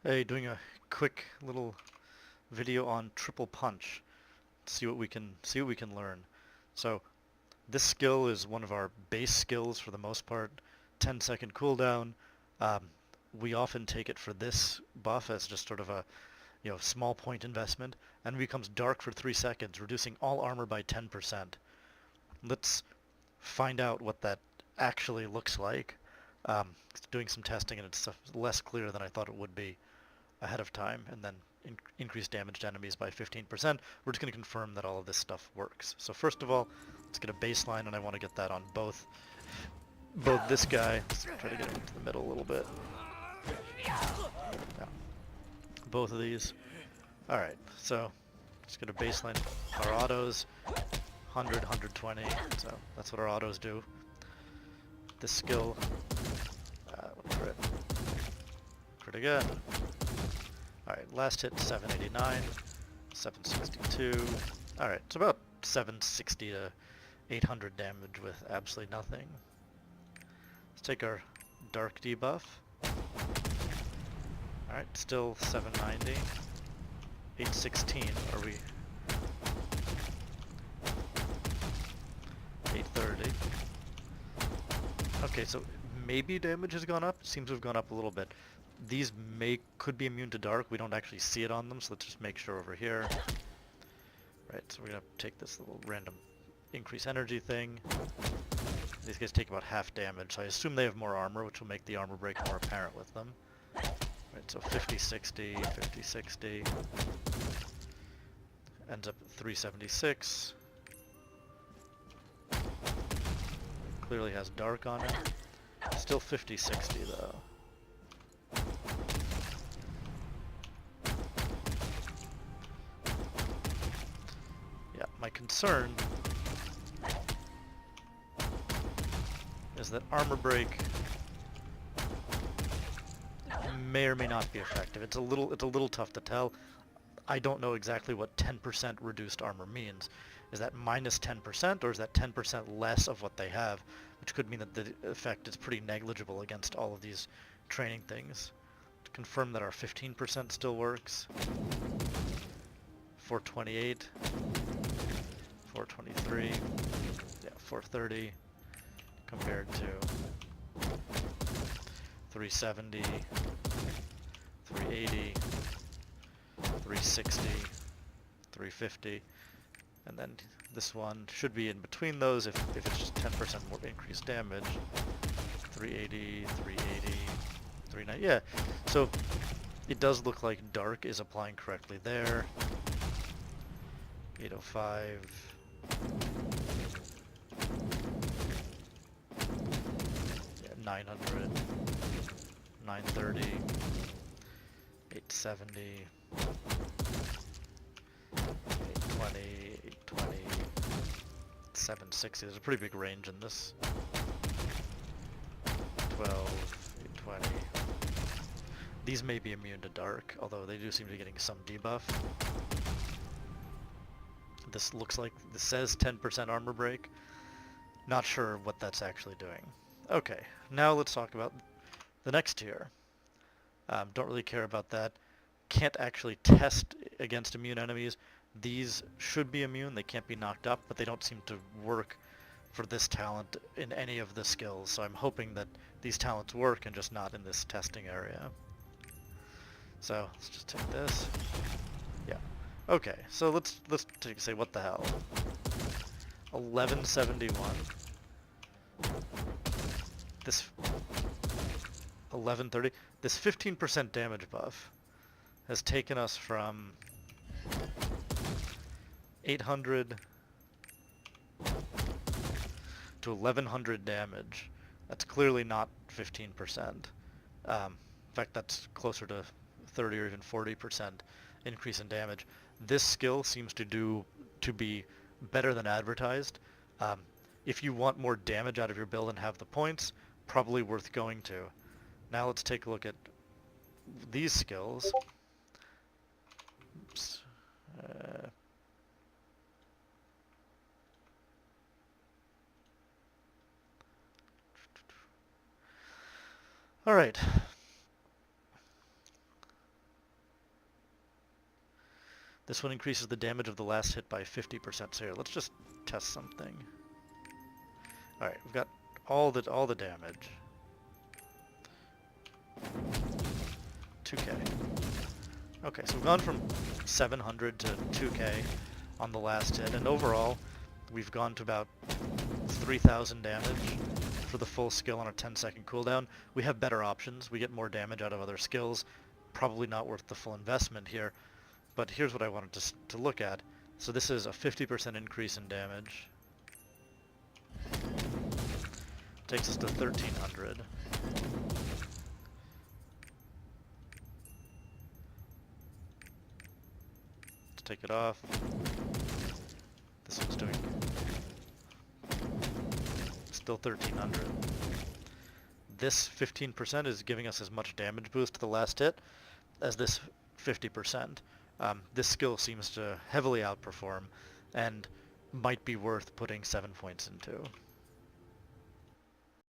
Hey, doing a quick little video on triple punch. See what we can learn. So this skill is one of our base skills for the most part. 10-second cooldown. Um, we often take it for this buff as just sort of a small point investment, and it becomes dark for 3 seconds, reducing all armor by 10%. Let's find out what that actually looks like. Doing some testing, and it's less clear than I thought it would be ahead of time, and then increase damage to enemies by 15%. We're just going to confirm that all of this stuff works. So first of all, let's get a baseline, and I want to get that on both this guy. Let's try to get him into the middle a little bit. Yeah. Both of these. Alright, so just get a baseline. Our autos, 100, 120, so that's what our autos do. This skill, crit. Crit again. Alright, last hit 789, 762. Alright, it's about 760 to 800 damage with absolutely nothing. Let's take our dark debuff. Alright, still 790. 816, are we? 830. Okay, so maybe damage has gone up. Seems to have gone up a little bit. These could be immune to dark. We don't actually see it on them, so let's just make sure over here. Right, so we're gonna take this little random increase energy thing. These guys take about half damage, so I assume they have more armor, which will make the armor break more apparent with them. Right, so 50, 60, 50, 60. Ends up at 376. Clearly has dark on it. Still 50, 60 though. Yeah, my concern is that armor break may or may not be effective. It's a little tough to tell. I don't know exactly what 10% reduced armor means. Is that minus 10% or is that 10% less of what they have? Which could mean that the effect is pretty negligible against all of these training things. To confirm that our 15% still works. 428. 423. Yeah, 430. Compared to 370. 380. 360, 350, and then this one should be in between those if it's just 10% more increased damage. 380, 380, 390, yeah. So it does look like dark is applying correctly there. 805. Yeah, 900, 930, 870. 820, 820, 760. There's a pretty big range in this. 12, 820. These may be immune to dark, although they do seem to be getting some debuff. This looks like, this says 10% armor break. Not sure what that's actually doing. Okay, now let's talk about the next tier. Don't really care about that. Can't actually test against immune enemies. These should be immune, they can't be knocked up, but they don't seem to work for this talent in any of the skills, so I'm hoping that these talents work and just not in this testing area. So, let's just take this. Yeah. Okay, so let's say what the hell. 1171. This 1130. This 15% damage buff has taken us from 800 to 1100 damage. That's clearly not 15%. In fact, that's closer to 30 or even 40% increase in damage. This skill seems to be better than advertised. If you want more damage out of your build and have the points, probably worth going to. Now let's take a look at these skills. Oops. All right. This one increases the damage of the last hit by 50%. So here, let's just test something. Alright, we've got all the damage. 2k. Okay, so we've gone from 700 to 2k on the last hit, and overall we've gone to about 3,000 damage for the full skill on a 10-second cooldown. We have better options. We get more damage out of other skills. Probably not worth the full investment here, but here's what I wanted to look at. So this is a 50% increase in damage. Takes us to 1,300. Let's take it off. This one's doing still 1,300. This 15% is giving us as much damage boost to the last hit as this 50%. This skill seems to heavily outperform and might be worth putting 7 points into.